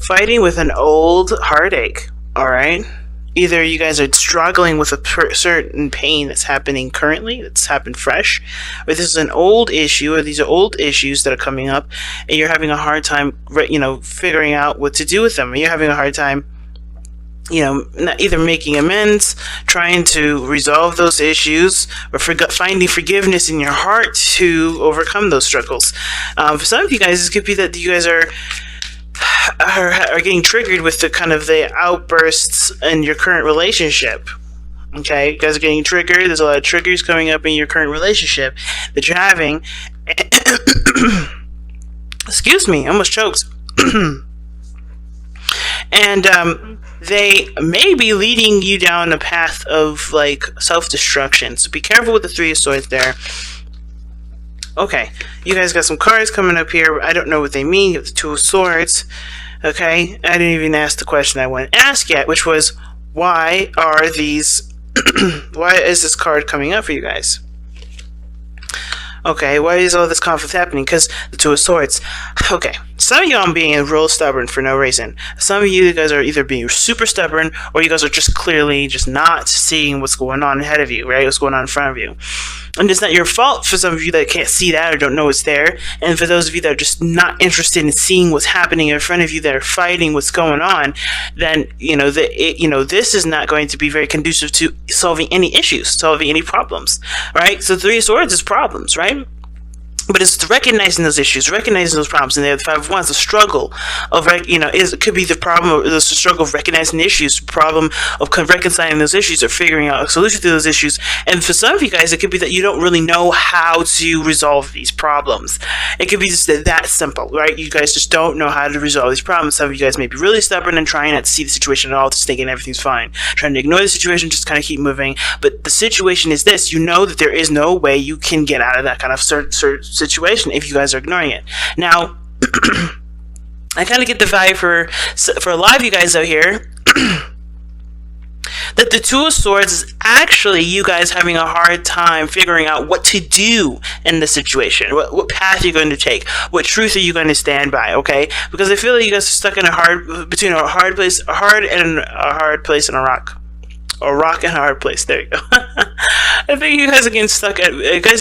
fighting with an old heartache, all right? Either you guys are struggling with a certain pain that's happening currently, that's happened fresh, or this is an old issue, or these are old issues that are coming up, and you're having a hard time, figuring out what to do with them. Or you're having a hard time, either making amends, trying to resolve those issues, or finding forgiveness in your heart to overcome those struggles. For some of you guys, it could be that you guys are getting triggered with the outbursts in your current relationship. Okay, you guys are getting triggered. There's a lot of triggers coming up in your current relationship that you're having. Excuse me, I almost choked. And they may be leading you down a path of self-destruction. So be careful with the Three of Swords there. Okay, you guys got some cards coming up here. I don't know what they mean. You have the Two of Swords. Okay, I didn't even ask the question I wanted to ask yet, which was, why are these... why is this card coming up for you guys? Okay, why is all this conflict happening? Because the Two of Swords. Okay, some of y'all are being real stubborn for no reason. Some of you guys are either being super stubborn, or you guys are just clearly just not seeing what's going on ahead of you, right? What's going on in front of you. And it's not your fault for some of you that can't see that or don't know it's there. And for those of you that are just not interested in seeing what's happening in front of you, that are fighting what's going on, then this is not going to be very conducive to solving any issues, solving any problems, right? So Three of Swords is problems, right? But it's recognizing those issues, recognizing those problems, and the Five of Wands, the struggle of, it could be the problem, or the struggle of recognizing the issues, the problem of reconciling those issues, or figuring out a solution to those issues. And for some of you guys, it could be that you don't really know how to resolve these problems. It could be just that simple, right? You guys just don't know how to resolve these problems. Some of you guys may be really stubborn and trying not to see the situation at all, just thinking everything's fine, trying to ignore the situation, just kind of keep moving. But the situation is this: you know that there is no way you can get out of that kind of situation if you guys are ignoring it. Now, I kind of get the vibe for a lot of you guys out here that the Two of Swords is actually you guys having a hard time figuring out what to do in the situation, what path you're going to take, what truth are you going to stand by, okay? Because I feel like you guys are stuck in between a hard place and a rock. A rock and a hard place. There you go. I think you guys are getting stuck I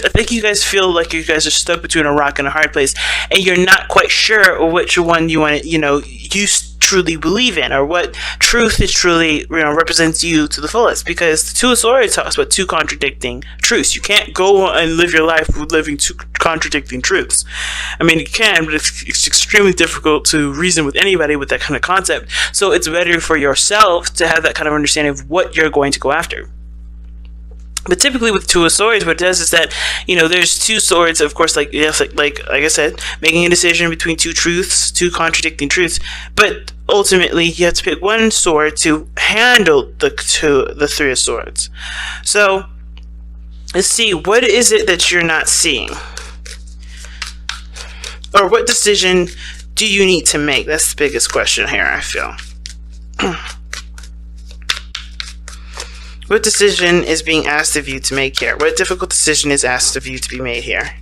think you guys feel like you guys are stuck between a rock and a hard place, and you're not quite sure which one you want to, you truly believe in, or what truth is truly, represents you to the fullest. Because the Two of Swords talks about two contradicting truths. You can't go and live your life with living two contradicting truths. I mean, you can, but it's extremely difficult to reason with anybody with that kind of concept. So it's better for yourself to have that kind of understanding of what you're going to go after. But typically with Two of Swords, what it does is that, there's two swords, of course, like I said, making a decision between two truths, two contradicting truths. But ultimately, you have to pick one sword to handle the Three of Swords. So, let's see, what is it that you're not seeing? Or what decision do you need to make? That's the biggest question here, I feel. What decision is being asked of you to make here? What difficult decision is asked of you to be made here?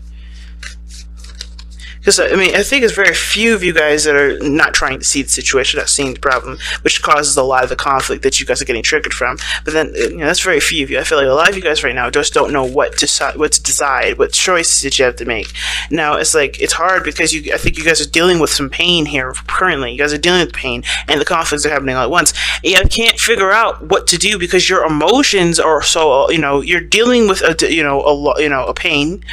Because, I think there's very few of you guys that are not trying to see the situation, not seeing the problem, which causes a lot of the conflict that you guys are getting triggered from. But then, that's very few of you. I feel like a lot of you guys right now just don't know what to decide, what choices that you have to make. Now, it's hard because I think you guys are dealing with some pain here currently. You guys are dealing with pain, and the conflicts are happening all at once. And you can't figure out what to do because your emotions are so, you're dealing with a pain,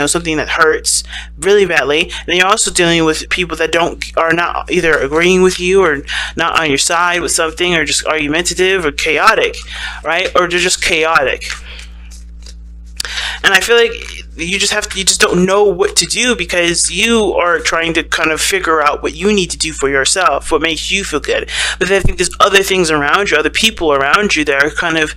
something that hurts really badly. And you're also dealing with people that are not either agreeing with you or not on your side with something, or just argumentative or chaotic, right? Or they're just chaotic. And I feel like you just don't know what to do because you are trying to kind of figure out what you need to do for yourself, what makes you feel good. But then I think there's other things around you, other people around you that are kind of,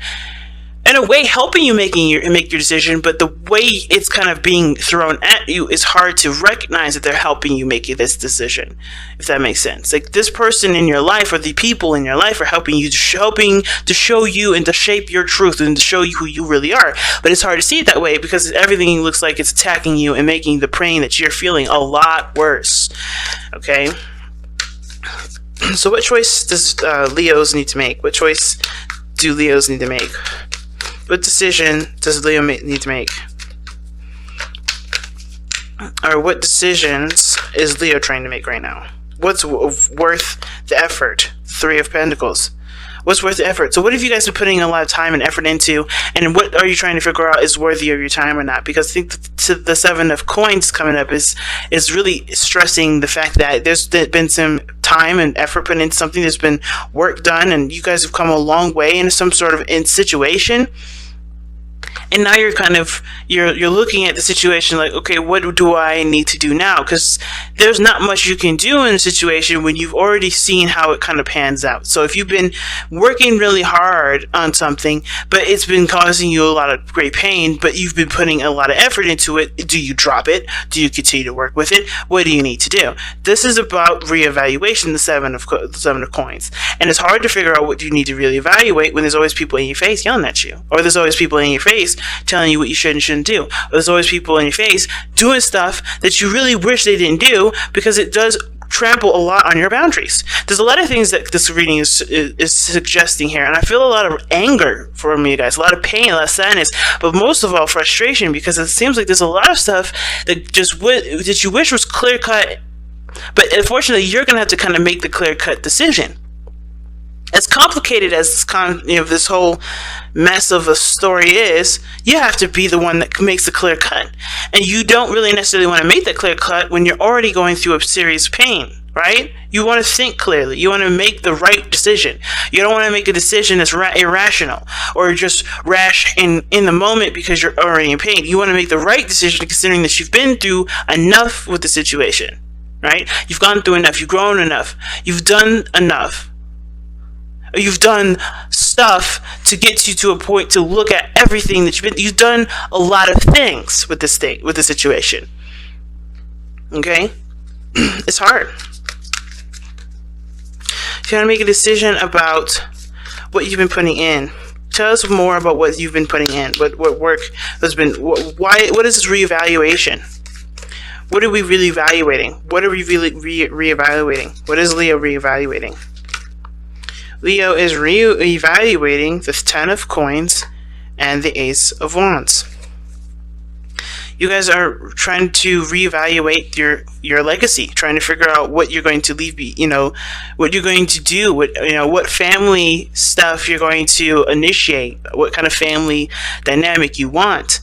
in a way, helping you make your decision, but the way it's kind of being thrown at you is hard to recognize that they're helping you make this decision, if that makes sense. Like, this person in your life, or the people in your life, are helping to show you and to shape your truth and to show you who you really are. But it's hard to see it that way because everything looks like it's attacking you and making the pain that you're feeling a lot worse. Okay? So what choice does Leos need to make? What choice do Leos need to make? What decision does Leo need to make? Or what decisions is Leo trying to make right now? What's worth the effort? Three of Pentacles. What's worth the effort? So what have you guys been putting a lot of time and effort into, and what are you trying to figure out is worthy of your time or not? Because I think the Seven of Coins coming up is really stressing the fact that there's been some time and effort put into something, there's been work done, and you guys have come a long way in some sort of situation. And now you're kind of you're looking at the situation like, okay, what do I need to do now? Because there's not much you can do in a situation when you've already seen how it kind of pans out. So if you've been working really hard on something, but it's been causing you a lot of great pain, but you've been putting a lot of effort into it, do you drop it? Do you continue to work with it? What do you need to do? This is about reevaluation, the Seven of Coins. And it's hard to figure out what you need to really evaluate when there's always people in your face yelling at you, or there's always people in your face telling you what you should and shouldn't do. There's always people in your face doing stuff that you really wish they didn't do, because it does trample a lot on your boundaries. There's a lot of things that this reading is suggesting here, and I feel a lot of anger from you guys, a lot of pain, a lot of sadness, but most of all frustration, because it seems like there's a lot of stuff that that you wish was clear cut, but unfortunately you're gonna have to kind of make the clear cut decision. As complicated as this whole mess of a story is, you have to be the one that makes the clear cut. And you don't really necessarily want to make that clear cut when you're already going through a serious pain, right? You want to think clearly. You want to make the right decision. You don't want to make a decision that's irrational or just rash in the moment because you're already in pain. You want to make the right decision considering that you've been through enough with the situation, right? You've gone through enough. You've grown enough. You've done enough. You've done stuff to get you to a point to look at everything that you've done a lot of things with this thing, with the situation. Okay? It's hard. You gotta make a decision about what you've been putting in. Tell us more about what you've been putting in. What work has been, what is this reevaluation? What are we really evaluating? What are we really reevaluating? What is Leo reevaluating? Leo is re-evaluating the Ten of Coins and the Ace of Wands. You guys are trying to reevaluate your legacy, trying to figure out what you're going to leave, what you're going to do, what family stuff you're going to initiate, what kind of family dynamic you want.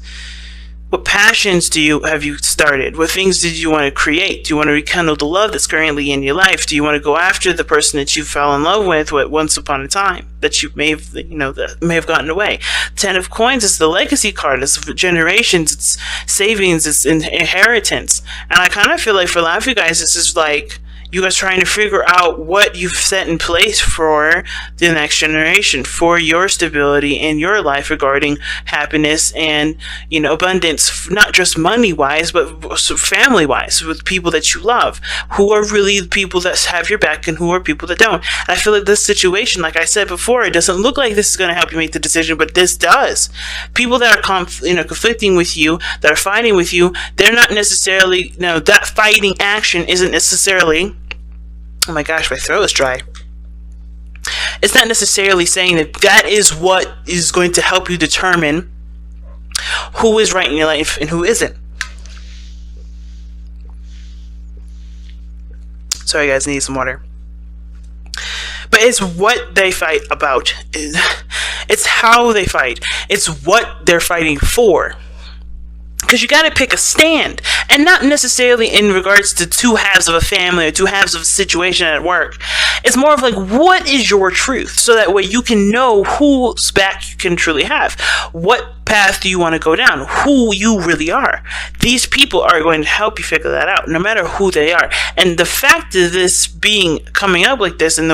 What passions have you started? What things did you want to create? Do you want to rekindle the love that's currently in your life? Do you want to go after the person that you fell in love with once upon a time that you may have, that may have gotten away? Ten of Coins is the legacy card. It's generations. It's savings. It's inheritance. And I kind of feel like for a lot of you guys, this is like you guys trying to figure out what you've set in place for the next generation, for your stability in your life regarding happiness and, abundance, not just money-wise, but family-wise, with people that you love, who are really the people that have your back and who are people that don't. And I feel like this situation, like I said before, it doesn't look like this is going to help you make the decision, but this does. People that are conflicting with you, that are fighting with you, they're not necessarily, that fighting action isn't necessarily, oh my gosh, my throat is dry. It's not necessarily saying that is what is going to help you determine who is right in your life and who isn't. Sorry guys, I need some water. But it's what they fight about. It's how they fight. It's what they're fighting for. Because you got to pick a stand, and not necessarily in regards to two halves of a family or two halves of a situation at work. It's more of like, what is your truth? So that way you can know whose back you can truly have. What path do you want to go down? Who you really are. These people are going to help you figure that out, no matter who they are. And the fact of this coming up like this, and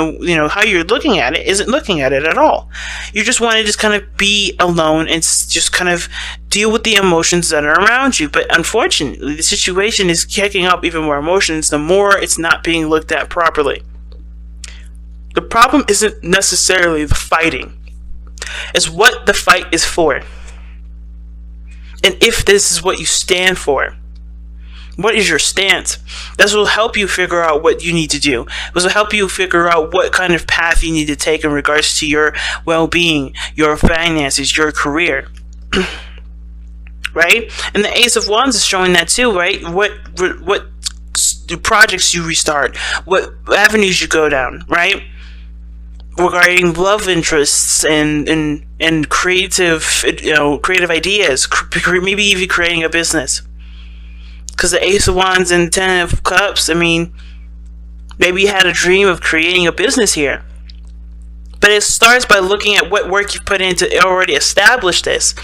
how you're looking at it, isn't looking at it at all. You just want to just kind of be alone and just kind of deal with the emotions that are around you. But unfortunately, the situation is kicking up even more emotions the more it's not being looked at properly. The problem isn't necessarily the fighting. It's what the fight is for. And if this is what you stand for, What is your stance? This will help you figure out what you need to do. This will help you figure out what kind of path you need to take in regards to your well-being, your finances, your career. Right? And the Ace of Wands is showing that too, right? What projects you restart, what avenues you go down, right? Regarding love interests and creative, creative ideas, maybe even creating a business. Because the Ace of Wands and Ten of Cups, I mean, maybe you had a dream of creating a business here. But it starts by looking at what work you've put in to already establish this,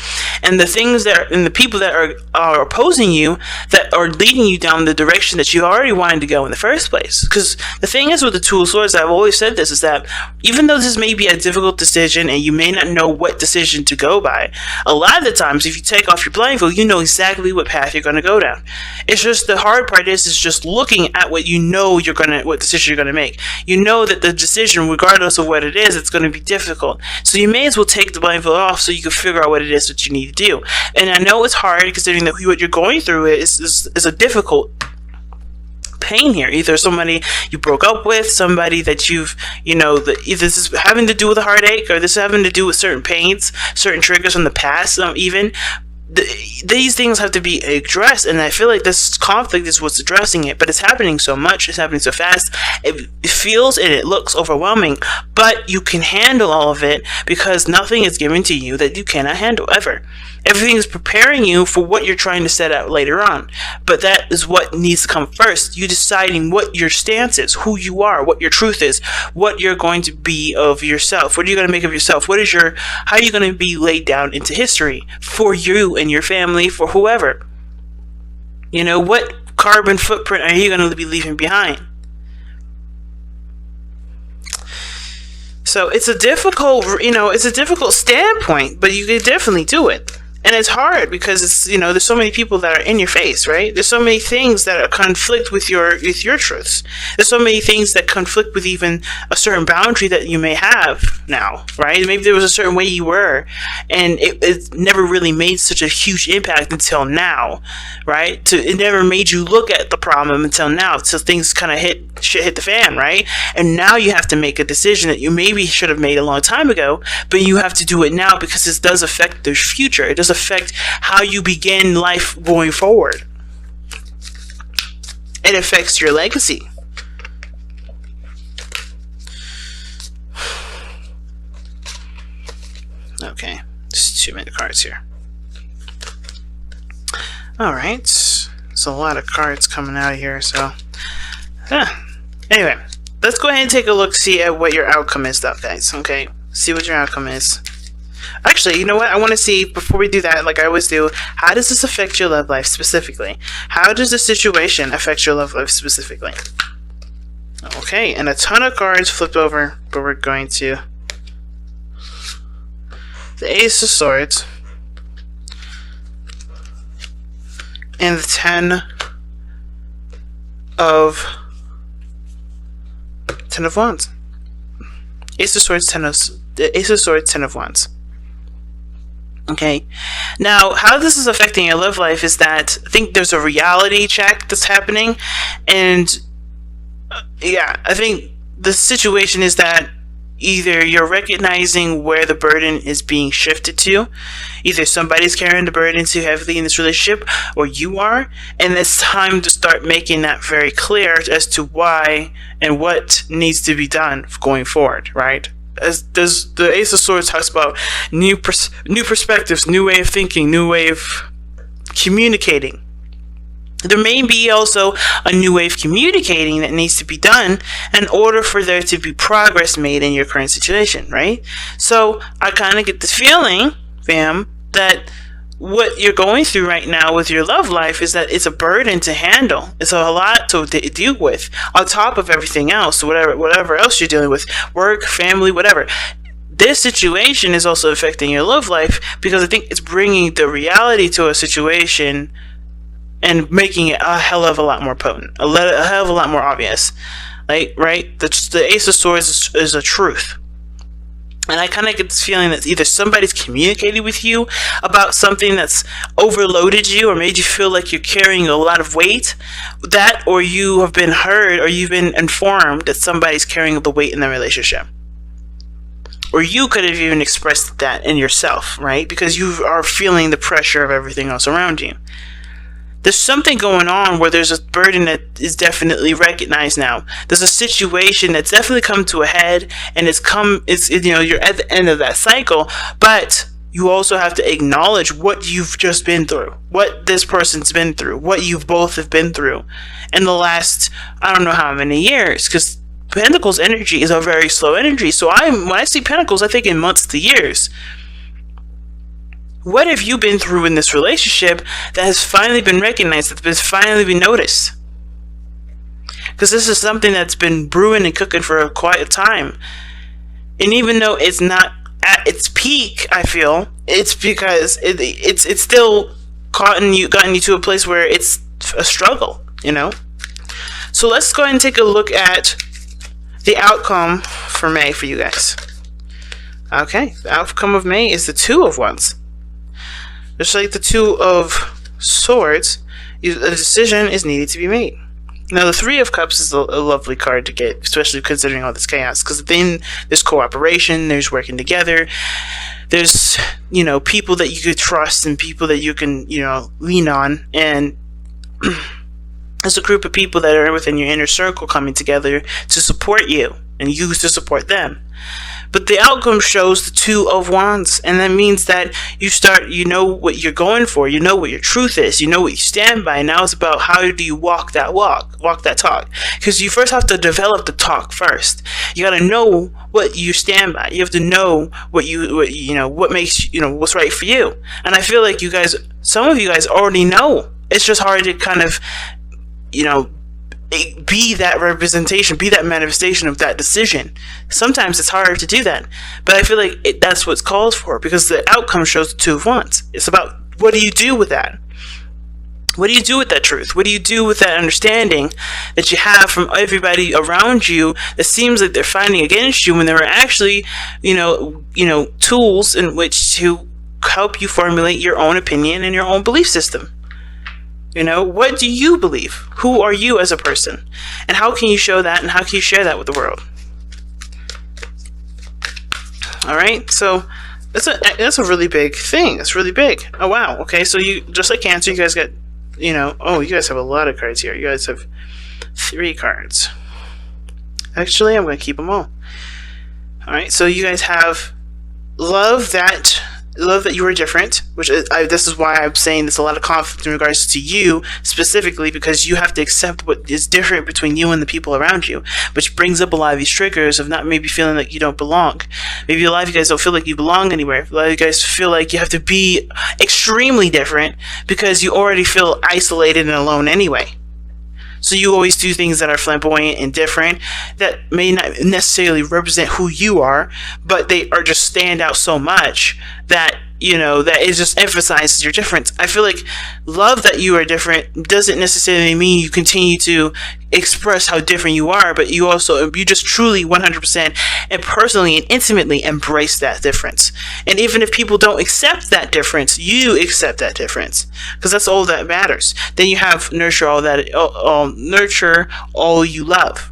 and the things and the people that are opposing you, that are leading you down the direction that you already wanted to go in the first place. Because the thing is with the Two of Swords, I've always said this, is that even though this may be a difficult decision and you may not know what decision to go by, a lot of the times if you take off your blindfold, you know exactly what path you're going to go down. It's just the hard part is just looking at what you know what decision you're going to make. You know that the decision, regardless of what it is, it's going to be difficult. So you may as well take the blindfold off so you can figure out what it is that you need to do. And I know it's hard considering that what you're going through is a difficult pain here. Either somebody you broke up with, somebody that either this is having to do with a heartache, or this is having to do with certain pains, certain triggers from the past, even. These things have to be addressed, and I feel like this conflict is what's addressing it, but it's happening so much, it's happening so fast, it feels and it looks overwhelming, but you can handle all of it because nothing is given to you that you cannot handle ever. Everything is preparing you for what you're trying to set out later on, but that is what needs to come first. You deciding what your stance is, who you are, what your truth is, what you're going to be of yourself, what are you going to make of yourself, how are you going to be laid down into history for you and your family, for whoever. What carbon footprint are you going to be leaving behind? So it's a difficult standpoint, but you can definitely do it. And it's hard because there's so many people that are in your face, right? There's so many things that conflict with your truths. There's so many things that conflict with even a certain boundary that you may have now, right? Maybe there was a certain way you were, and it never really made such a huge impact until now, right? It never made you look at the problem until now, until things kind of hit the fan, right? And now you have to make a decision that you maybe should have made a long time ago, but you have to do it now because this does affect the future. It does affect how you begin life going forward. It affects your legacy. Okay, just too many cards here. Alright, there's a lot of cards coming out of here, so anyway, let's go ahead and take a look, see at what your outcome is though, guys. Okay, see what your outcome is. Actually, you know what? I want to see, before we do that, like I always do, how does this affect your love life specifically? How does the situation affect your love life specifically? Okay, and a ton of cards flipped over, but we're going to... the Ace of Swords. And the Ten of Wands. Ace of Swords, Ten of Wands. Okay, now how this is affecting your love life is that I think there's a reality check that's happening, and I think the situation is that either you're recognizing where the burden is being shifted to, either somebody's carrying the burden too heavily in this relationship, or you are, and it's time to start making that very clear as to why and what needs to be done going forward, right? As the Ace of Swords talks about new perspectives, new way of thinking, new way of communicating. There may be also a new way of communicating that needs to be done in order for there to be progress made in your current situation, right? So I kind of get this feeling, fam, that what you're going through right now with your love life is that it's a burden to handle. It's a lot to deal with on top of everything else, whatever else you're dealing with, work, family, whatever. This situation is also affecting your love life because I think it's bringing the reality to a situation and making it a hell of a lot more potent, a hell of a lot more obvious. Like, right? The Ace of Swords is a truth. And I kind of get this feeling that either somebody's communicated with you about something that's overloaded you or made you feel like you're carrying a lot of weight, that, or you have been heard or you've been informed that somebody's carrying the weight in the relationship. Or you could have even expressed that in yourself, right? Because you are feeling the pressure of everything else around you. There's something going on where there's a burden that is definitely recognized now. There's a situation that's definitely come to a head, and you're at the end of that cycle, but you also have to acknowledge what you've just been through, what this person's been through, what you both have been through in the last, I don't know how many years, because Pentacles energy is a very slow energy. So when I see Pentacles, I think in months to years. What have you been through in this relationship that has finally been recognized, that has finally been noticed? Because this is something that's been brewing and cooking for quite a time. And even though it's not at its peak, I feel, it's because it's still gotten you to a place where it's a struggle, So let's go ahead and take a look at the outcome for May for you guys. Okay, the outcome of May is the Two of Wands. Just like the Two of Swords, a decision is needed to be made. Now, the Three of Cups is a lovely card to get, especially considering all this chaos, because then there's cooperation, there's working together, there's, people that you could trust and people that you can, lean on, and there's a group of people that are within your inner circle coming together to support you, and you to support them. But the outcome shows the Two of Wands, and that means that you know what you're going for, you know what your truth is, you know what you stand by. Now it's about how do you walk that talk. Because you first have to develop the talk first. You got to know what you stand by. You have to know what makes, what's right for you. And I feel like some of you guys already know. It's just hard to kind of, be that representation, be that manifestation of that decision. Sometimes it's hard to do that, but I feel like that's what's called for, because the outcome shows the Two of Wands. It's about, what do you do with that? What do you do with that truth? What do you do with that understanding that you have from everybody around you that seems like they're fighting against you when there are actually, tools in which to help you formulate your own opinion and your own belief system? What do you believe? Who are you as a person? And how can you show that, and how can you share that with the world? Alright, so that's a really big thing. That's really big. Oh, wow. Okay, so you, just like Cancer, you guys got, you guys have a lot of cards here. You guys have 3 cards. Actually, I'm going to keep them all. Alright, so you guys have love that you are different, which this is why I'm saying there's a lot of conflict in regards to you specifically, because you have to accept what is different between you and the people around you, which brings up a lot of these triggers of not maybe feeling like you don't belong. Maybe a lot of you guys don't feel like you belong anywhere. A lot of you guys feel like you have to be extremely different because you already feel isolated and alone anyway. So you always do things that are flamboyant and different that may not necessarily represent who you are, but they are just stand out so much that, that it just emphasizes your difference. I feel like love that you are different doesn't necessarily mean you continue to express how different you are, but you just truly 100% and personally and intimately embrace that difference. And even if people don't accept that difference, you accept that difference, because that's all that matters. Then you have nurture all you love.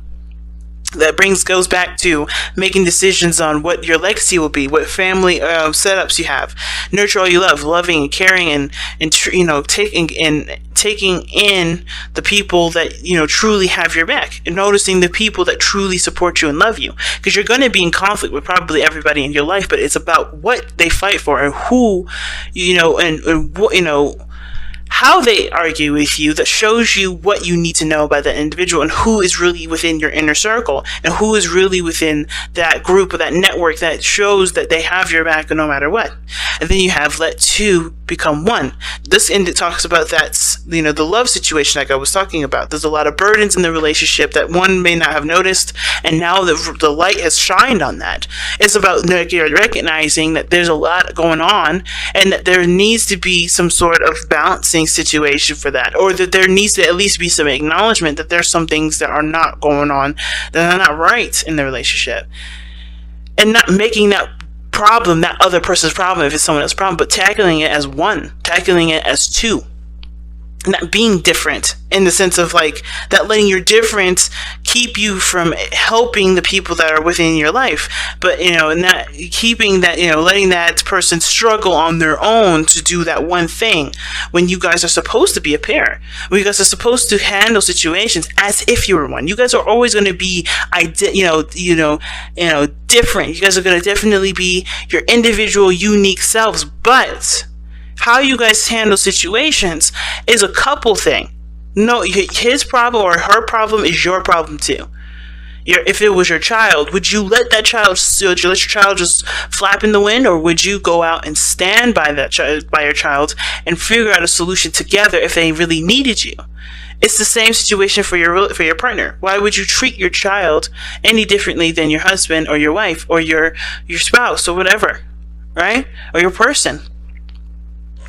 That goes back to making decisions on what your legacy will be, what family setups you have. Nurture all you love, loving and caring, and taking in the people that truly have your back, and noticing the people that truly support you and love you. Because you're going to be in conflict with probably everybody in your life, but it's about what they fight for and who, and how they argue with you, that shows you what you need to know about that individual and who is really within your inner circle and who is really within that group or that network that shows that they have your back no matter what. And then you have let two become one. This talks about that's the love situation like I was talking about. There's a lot of burdens in the relationship that one may not have noticed, and now the light has shined on that. It's about recognizing that there's a lot going on and that there needs to be some sort of balancing situation for that, or that there needs to at least be some acknowledgement that there's some things that are not going on, that are not right in the relationship, and not making that problem, that other person's problem if it's someone else's problem, but tackling it as one, tackling it as two. Not being different in the sense of like that, letting your difference keep you from helping the people that are within your life, but not keeping that, letting that person struggle on their own to do that one thing, when you guys are supposed to be a pair, when you guys are supposed to handle situations as if you were one. You guys are always going to be different. You guys are going to definitely be your individual unique selves, but how you guys handle situations is a couple thing. No, his problem or her problem is your problem too. If it was your child, would you let that child? Would you let your child just flap in the wind, or would you go out and stand by that by your child, and figure out a solution together if they really needed you? It's the same situation for your partner. Why would you treat your child any differently than your husband or your wife or your spouse or whatever, right? Or your person,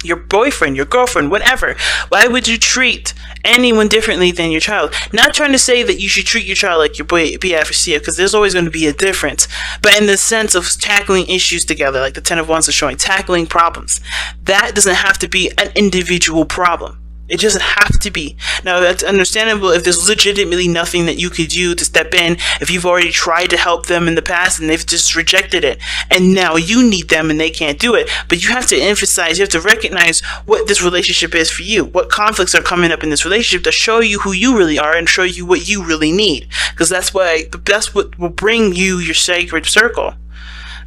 your boyfriend, your girlfriend, whatever. Why would you treat anyone differently than your child? Not trying to say that you should treat your child like your BF or CF, because there's always going to be a difference, but in the sense of tackling issues together, like the Ten of Wands is showing, tackling problems. That doesn't have to be an individual problem. It doesn't have to be. Now, that's understandable if there's legitimately nothing that you could do to step in, if you've already tried to help them in the past and they've just rejected it, and now you need them and they can't do it. But you have to emphasize, you have to recognize what this relationship is for you, what conflicts are coming up in this relationship to show you who you really are and show you what you really need. Because that's what will bring you your sacred circle.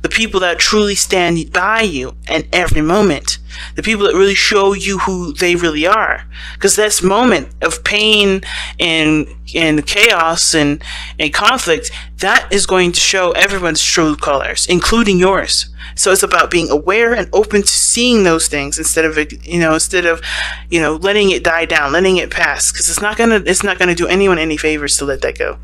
The people that truly stand by you in every moment. The people that really show you who they really are. Because this moment of pain and chaos and conflict, that is going to show everyone's true colors, including yours. So it's about being aware and open to seeing those things instead of letting it die down, letting it pass. Because it's not gonna do anyone any favors to let that go.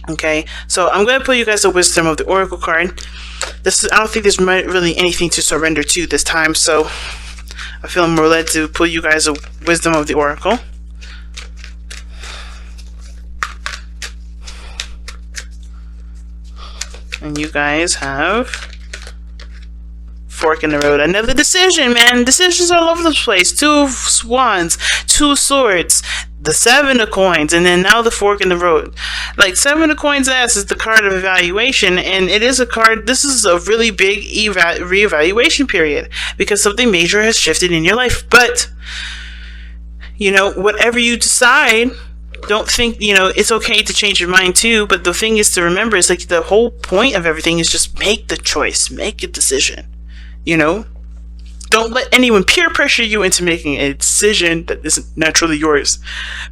Okay, so I'm going to put you guys the Wisdom of the Oracle card. I don't think there's really anything to surrender to this time, so I feel more led to pull you guys the Wisdom of the Oracle. And you guys have Fork in the Road. Another decision, man. Decisions are all over the place. Two of Wands, Two of Swords, the Seven of Coins, and then now the Fork in the Road. Like, Seven of Coins ass is the card of evaluation, and it is a card. This is a really big reevaluation period because something major has shifted in your life. But whatever you decide, don't think it's okay to change your mind too. But the thing is to remember is, like, the whole point of everything is just make the choice, make a decision. Don't let anyone peer pressure you into making a decision that isn't naturally yours.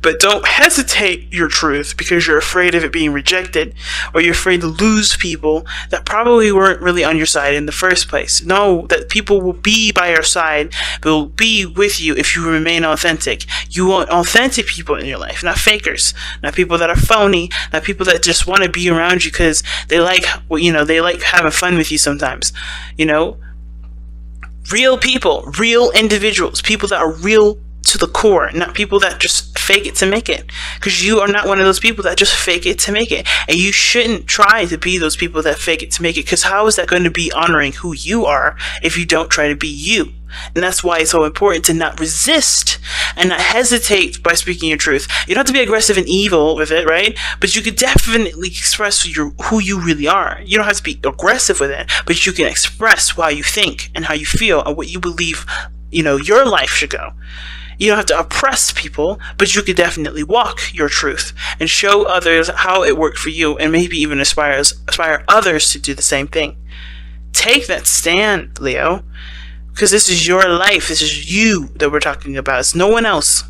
But don't hesitate your truth because you're afraid of it being rejected, or you're afraid to lose people that probably weren't really on your side in the first place. Know that people will be by your side, will be with you if you remain authentic. You want authentic people in your life, not fakers, not people that are phony, not people that just want to be around you because they like having fun with you sometimes. Real people, real individuals, people that are real to the core, not people that just fake it to make it. Because you are not one of those people that just fake it to make it. And you shouldn't try to be those people that fake it to make it, because how is that going to be honoring who you are if you don't try to be you? And that's why it's so important to not resist and not hesitate by speaking your truth. You don't have to be aggressive and evil with it, right? But you could definitely express who you really are. You don't have to be aggressive with it, but you can express how you think and how you feel and what you believe, your life should go. You don't have to oppress people, but you could definitely walk your truth and show others how it worked for you, and maybe even inspire others to do the same thing. Take that stand, Leo. Because this is your life. This is you that we're talking about. It's no one else.